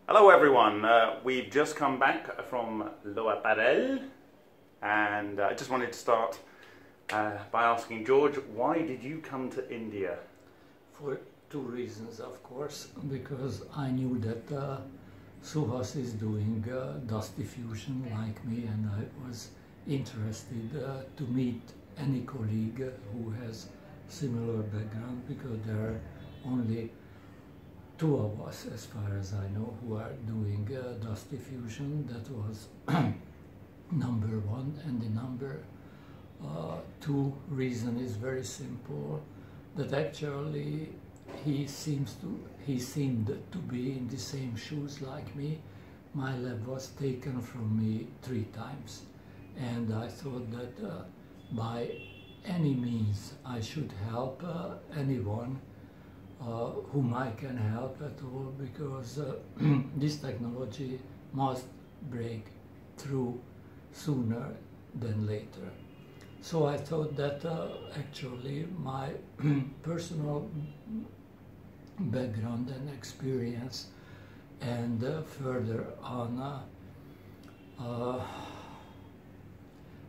Hello everyone, we've just come back from l'Appareil, and I just wanted to start by asking George, why did you come to India? For two reasons, of course, because I knew that Suhas is doing dust diffusion like me, and I was interested to meet any colleague who has similar background, because there are only two of us, as far as I know, who are doing dust diffusion. That was number one, and the number two reason is very simple, that actually he seemed to be in the same shoes like me. My lab was taken from me 3 times, and I thought that by any means I should help anyone whom I can help at all, because this technology must break through sooner than later. So I thought that actually my personal background and experience, and further on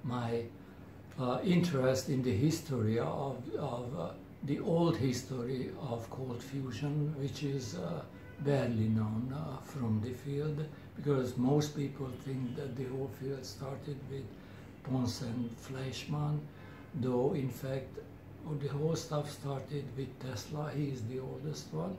my interest in the history of the old history of cold fusion, which is barely known from the field, because most people think that the whole field started with Pons and Fleischmann, though in fact the whole stuff started with Tesla. He is the oldest one,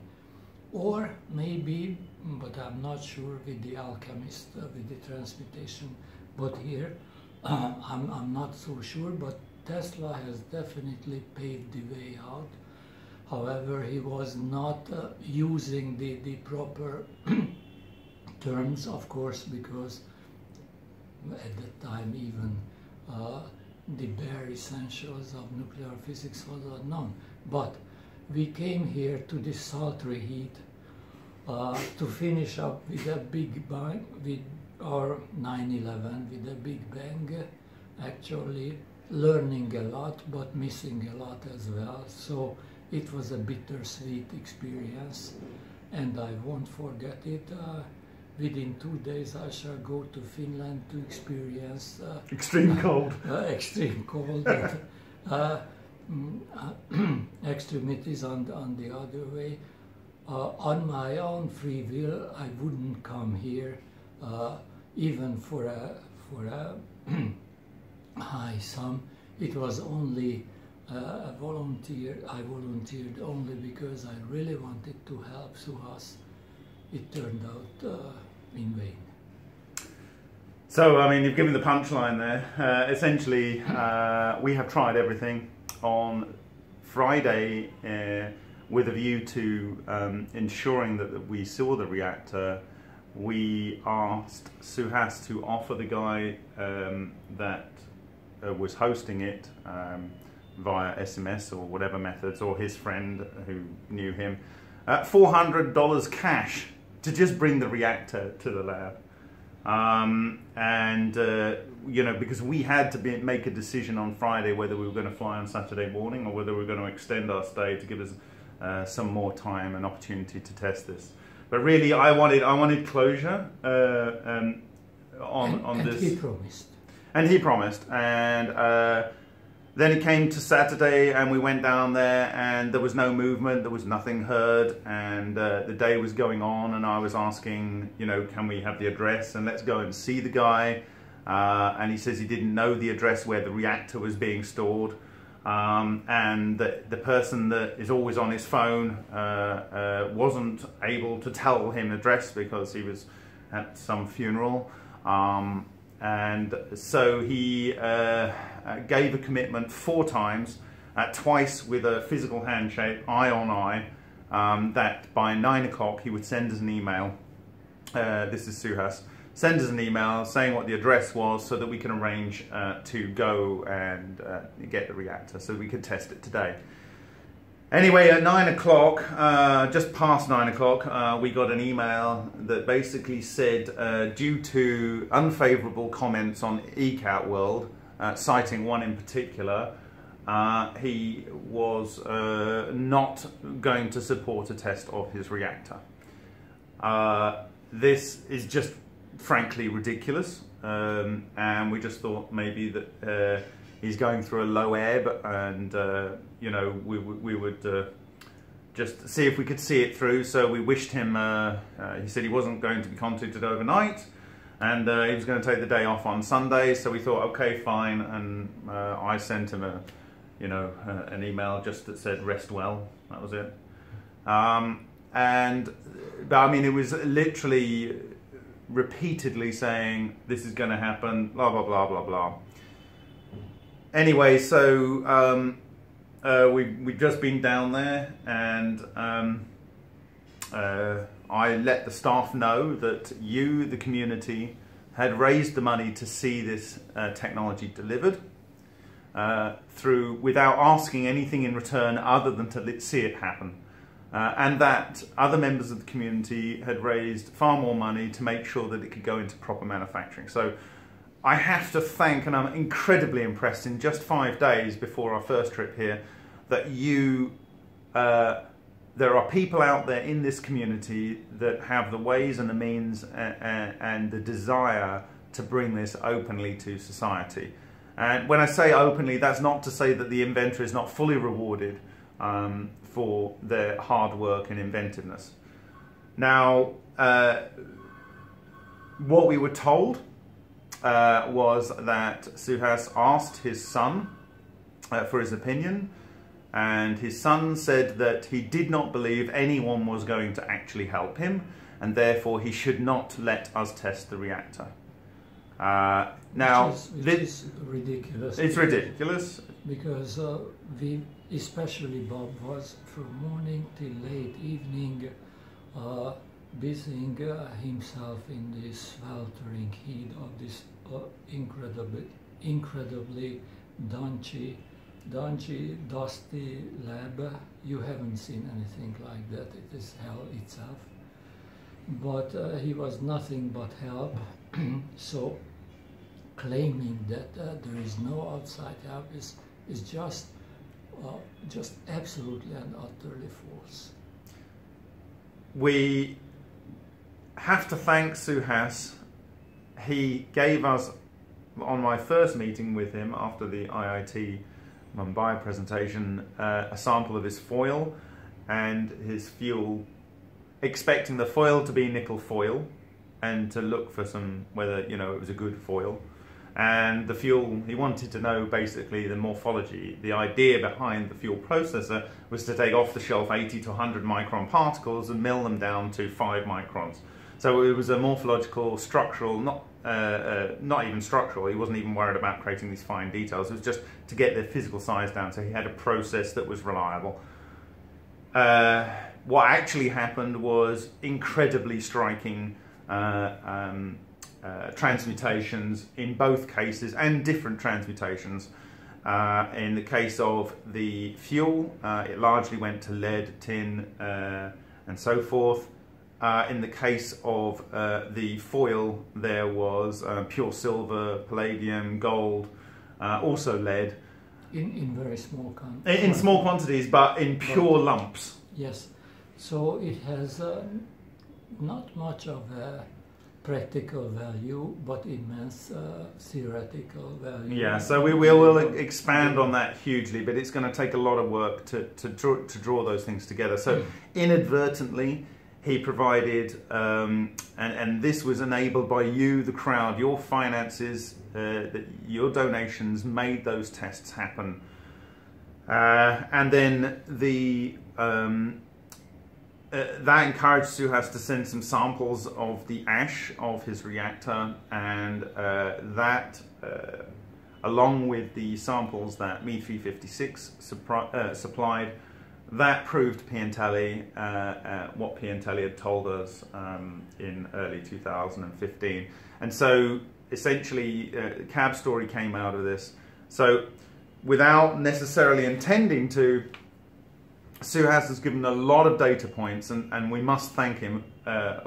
or maybe, but I'm not sure, with the alchemist, with the transmutation. But here I'm not so sure, but Tesla has definitely paved the way out. However, he was not using the proper terms, of course, because at that time even the bare essentials of nuclear physics was unknown. But we came here to this sultry heat to finish up with a big bang, with our 9/11, with a big bang, actually learning a lot, but missing a lot as well. So it was a bittersweet experience, and I won't forget it. Within 2 days I shall go to Finland to experience Extreme cold. Extreme cold. Extremities on the other way. On my own free will, I wouldn't come here, even for a high sum. It was only a volunteer. I volunteered only because I really wanted to help Suhas. It turned out in vain. So, I mean, you've given the punchline there. Essentially, we have tried everything. On Friday, with a view to ensuring that we saw the reactor, we asked Suhas to offer the guy that was hosting it via SMS or whatever methods, or his friend who knew him, $400 cash to just bring the reactor to the lab. You know, because we had to make a decision on Friday whether we were going to fly on Saturday morning or whether we were going to extend our stay to give us some more time and opportunity to test this. But really, I wanted closure on this. And he promised. And he promised. And then it came to Saturday, and we went down there, and there was no movement, there was nothing heard, and the day was going on, and I was asking, you know, can we have the address, and let's go and see the guy. And he says he didn't know the address where the reactor was being stored. And the person that is always on his phone wasn't able to tell him the address because he was at some funeral. And so he gave a commitment 4 times, twice with a physical handshake, eye on eye, that by 9 o'clock he would send us an email. This is Suhas. Send us an email saying what the address was so that we can arrange to go and get the reactor so we could test it today. Anyway, at 9 o'clock, just past 9 o'clock, we got an email that basically said, due to unfavourable comments on ECCO World, citing one in particular, he was not going to support a test of his reactor. this is just frankly ridiculous, and we just thought maybe that he's going through a low ebb, and you know, we would just see if we could see it through. So we wished him, he said he wasn't going to be contacted overnight, and he was going to take the day off on Sunday, so we thought, okay, fine, and I sent him an email just that said rest well. That was it. But I mean, it was literally repeatedly saying this is going to happen, blah blah blah blah blah. Anyway, so we've just been down there, and I let the staff know that you, the community, had raised the money to see this technology delivered without asking anything in return other than to see it happen. And that other members of the community had raised far more money to make sure that it could go into proper manufacturing. So I have to thank, and I'm incredibly impressed, in just 5 days before our first trip here, that there are people out there in this community that have the ways and the means and the desire to bring this openly to society. And when I say openly, that's not to say that the inventor is not fully rewarded for their hard work and inventiveness. Now, what we were told was that Suhas asked his son for his opinion, and his son said that he did not believe anyone was going to actually help him, and therefore he should not let us test the reactor. Now, which is ridiculous. It's ridiculous. Because we, especially Bob, was from morning till late evening busying himself in this sweltering heat of this incredibly dungy, dusty lab. You haven't seen anything like that. It is hell itself. But he was nothing but help. So claiming that there is no outside help is just absolutely and utterly false. We have to thank Suhas. He gave us, on my first meeting with him after the IIT Mumbai presentation, a sample of his foil and his fuel, expecting the foil to be nickel foil and to look for whether it was a good foil. And the fuel, he wanted to know basically the morphology. The idea behind the fuel processor was to take off-the-shelf 80 to 100 micron particles and mill them down to 5 microns. So it was a morphological, structural, not even structural. He wasn't even worried about creating these fine details. It was just to get the physical size down, so he had a process that was reliable. What actually happened was incredibly striking transmutations in both cases, and different transmutations. In the case of the fuel, it largely went to lead, tin, and so forth. In the case of the foil, there was pure silver, palladium, gold, also lead. In very small quantities. In small quantities, but in pure lumps. Yes. So it has not much of a practical value, but immense theoretical value. Yeah, so we will expand on that hugely, but it's going to take a lot of work to draw those things together. So inadvertently, he provided, and this was enabled by you, the crowd, your finances, your donations made those tests happen. And then that encouraged Suhas to send some samples of the ash of his reactor, and that, along with the samples that Me356 supplied, that proved Piantelli what Piantelli had told us in early 2015. And so essentially the cab story came out of this. So without necessarily intending to, Suhas has given a lot of data points, and we must thank him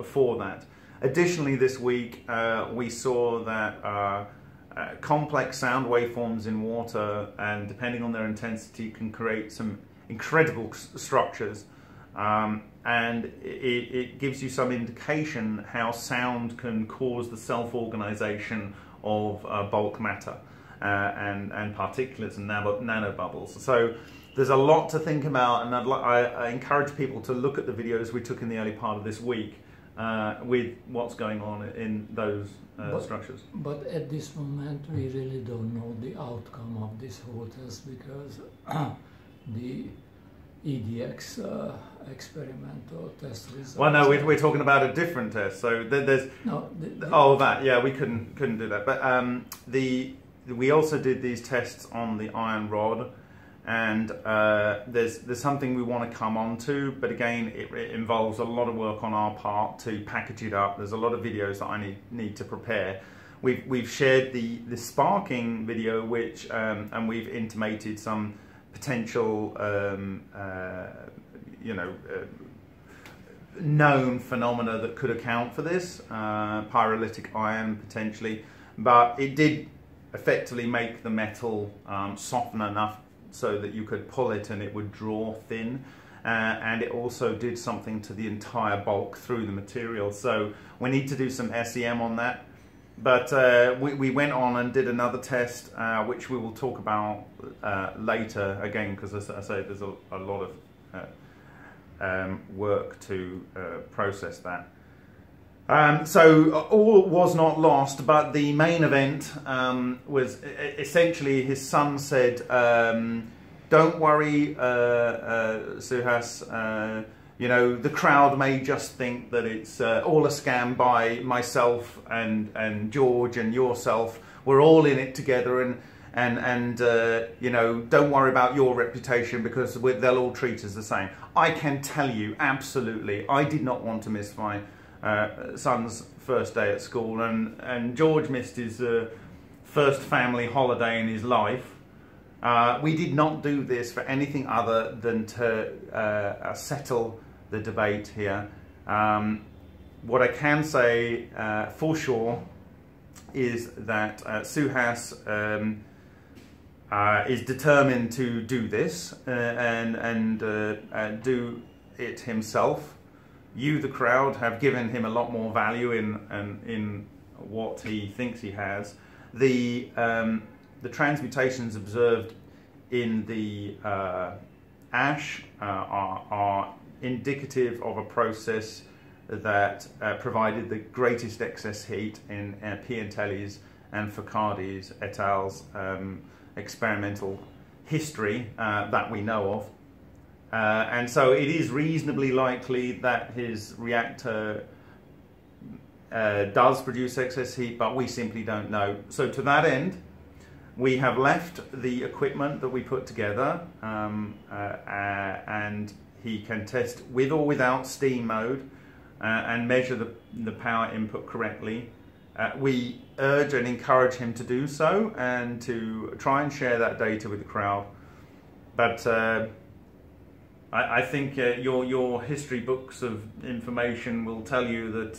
for that. Additionally, this week we saw that complex sound waveforms in water, and depending on their intensity, can create some incredible structures. and it gives you some indication how sound can cause the self-organization of bulk matter and particulates and nanobubbles. So there's a lot to think about, and I encourage people to look at the videos we took in the early part of this week with what's going on in those structures. But at this moment we really don't know the outcome of this whole test, because the EDX experimental test results. Well, no, we're talking about a different test. So there's we couldn't do that. But we also did these tests on the iron rod, and there's something we want to come on to, but again it involves a lot of work on our part to package it up. There's a lot of videos that I need to prepare. We've shared the sparking video, which and we've intimated some potential known phenomena that could account for this, pyrolytic iron potentially, but it did effectively make the metal soften enough so that you could pull it and it would draw thin, and it also did something to the entire bulk through the material. So we need to do some SEM on that. But we went on and did another test, which we will talk about later, again, because as I say, there's a lot of work to process that. So all was not lost, but the main event was essentially his son said, don't worry, Suhas, you know, the crowd may just think that it's all a scam by myself and George and yourself. We're all in it together, and you know, don't worry about your reputation, because they'll all treat us the same. I can tell you, absolutely, I did not want to miss my son's first day at school, and George missed his first family holiday in his life. We did not do this for anything other than to settle the debate here. What I can say for sure is that Suhas is determined to do this and do it himself. You, the crowd, have given him a lot more value in what he thinks he has. The transmutations observed in the ash are indicative of a process that provided the greatest excess heat in Piantelli's and Focardi's et al.'s experimental history that we know of. And so it is reasonably likely that his reactor does produce excess heat, but we simply don't know. So to that end, we have left the equipment that we put together, and he can test with or without steam mode and measure the power input correctly. We urge and encourage him to do so and to try and share that data with the crowd. But I think your history books of information will tell you that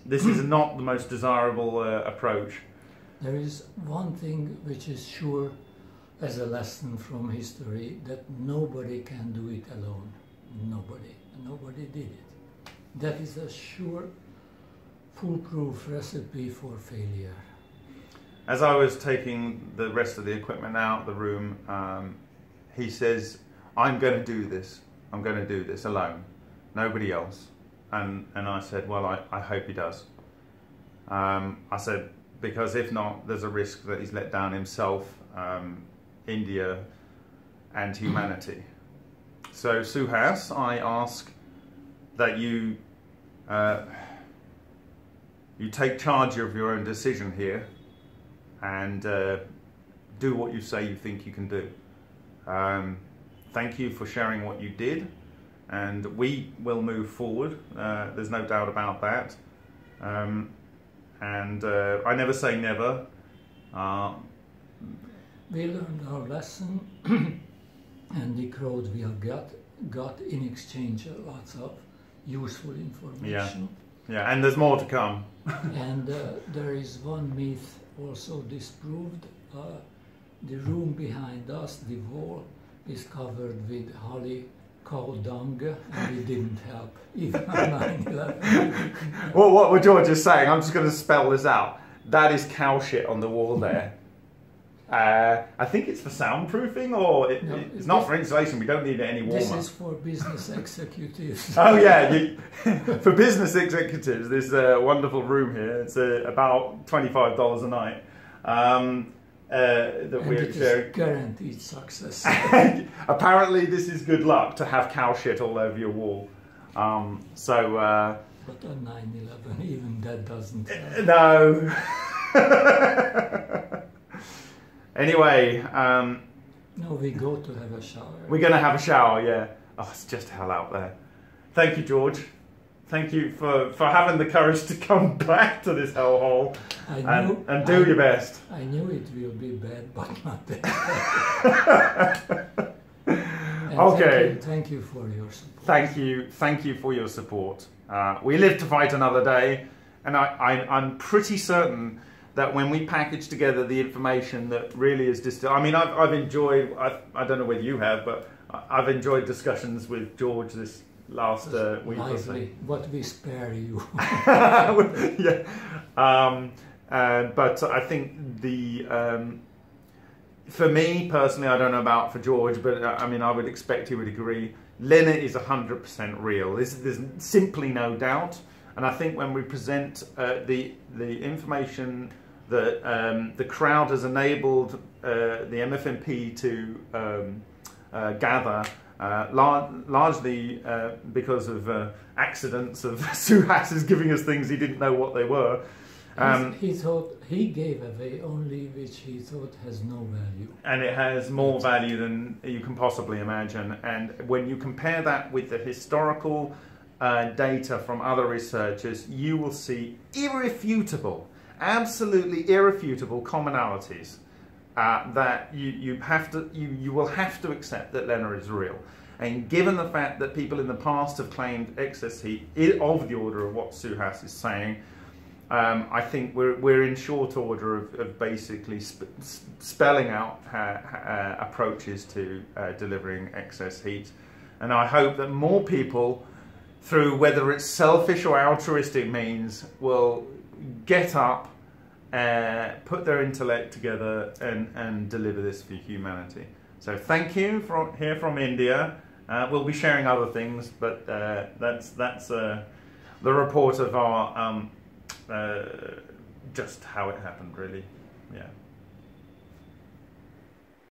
this is not the most desirable approach. There is one thing which is sure as a lesson from history, that nobody can do it alone. Nobody did it. That is a sure, foolproof recipe for failure. As I was taking the rest of the equipment out of the room, he says, I'm going to do this. I'm going to do this alone. Nobody else. And I said, well, I hope he does. I said, because if not, there's a risk that he's let down himself, India, and humanity. So, Suhas, I ask that you take charge of your own decision here and do what you say you think you can do. Thank you for sharing what you did, and we will move forward. There's no doubt about that. And I never say never. We learned our lesson, and the crowd we have got in exchange lots of useful information. Yeah, and there's more to come. And there is one myth also disproved. The room behind us, the wall, is covered with holly cow dung, and it didn't help. Even on 9/11. Well, what George is saying, I'm just going to spell this out. That is cow shit on the wall there. I think it's for soundproofing, or it's not for insulation. We don't need it any warmer. This is for business executives. Oh yeah, for business executives, this wonderful room here. It's about $25 a night. That we're sharing. Guaranteed success. Apparently, this is good luck to have cow shit all over your wall. But on 9/11, even that doesn't help. No. Anyway, no, we go to have a shower. We're going to have a shower, yeah. Oh, it's just hell out there. Thank you, George. Thank you for having the courage to come back to this hellhole and do your best. I knew it will be bad, but not that bad. Okay. Thank you for your support. Thank you for your support. We live to fight another day, and I'm pretty certain that when we package together the information that really is distilled. I mean, I've enjoyed, I don't know whether you have, but I've enjoyed discussions with George this last week or so. What we spare you. Yeah. But I think for me personally, I don't know about for George, but I mean, I would expect he would agree. Lena is 100% real. There's simply no doubt. And I think when we present the information that the crowd has enabled the MFMP to gather, largely because of accidents of Suhas is giving us things he didn't know what they were. He thought he gave away only which he thought has no value. And it has more value than you can possibly imagine. And when you compare that with the historical data from other researchers, you will see irrefutable, absolutely irrefutable commonalities that you will have to accept that Lena is real. And given the fact that people in the past have claimed excess heat of the order of what Suhas is saying, I think we're in short order of basically spelling out approaches to delivering excess heat. And I hope that more people, through whether it's selfish or altruistic means, will get up, put their intellect together and deliver this for humanity. So thank you here from India. We'll be sharing other things, but that's the report of our just how it happened, really. Yeah.